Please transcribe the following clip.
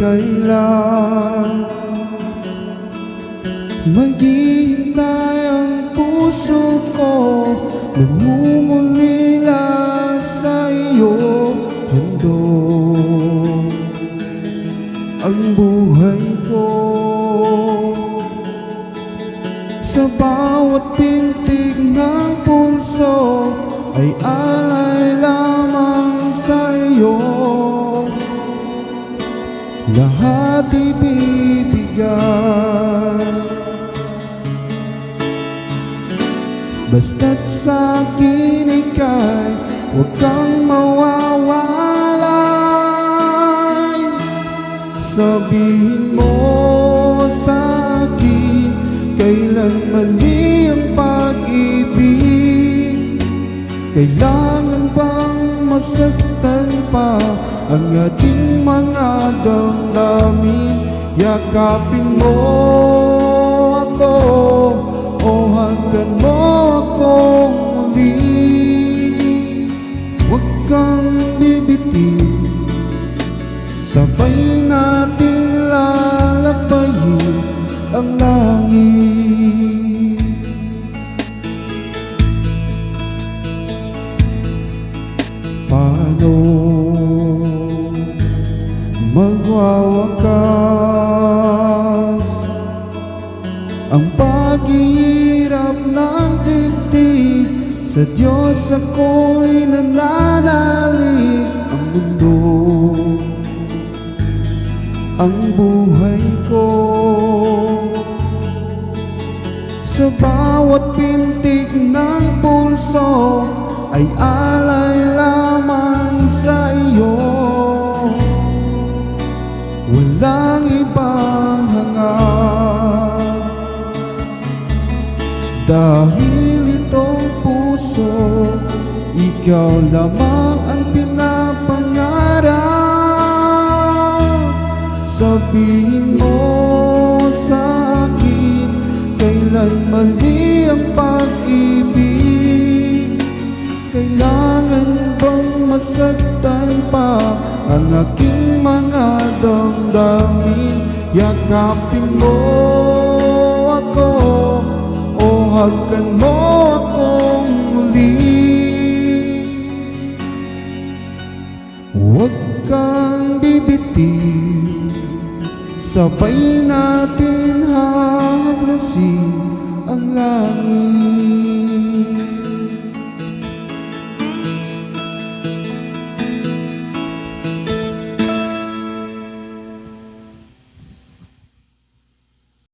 kailan maghihintay ang puso ko, namumulila sa iyo. Handog ang buhay ko, sa bawat pintig ng pulso ay alay lamang sa iyo. Lahat ibibigay, basta't sa'kin ika'y huwag kang mawawalay. Sabihin mo sa'kin kailan mali ang pag-ibig. Kailangan bang masaktan pa ang ating mga damdamin? Yakapin mo ako o hagkan mo akong muli. Huwag kang bibitiw, sabay natin lalabayin ang langit. Paano magwawakas ang paghihirap ng dibdib? Sa Diyos ako'y nananalig. Ang mundo, ang buhay ko, sa bawat pintig ng pulso ay alay lamang sa iyo. Walang ibang hangad, dahil itong puso ikaw lamang ang pinapangarap. Sabihin mo sa'kin kailan mali ang pag-ibig. Kailangan bang masaktan pa ang aking mga damdamin? Yakapin mo ako o hagkan mo akong muli. Huwag kang bibitiw, sabay natin hahaklasin ang langit.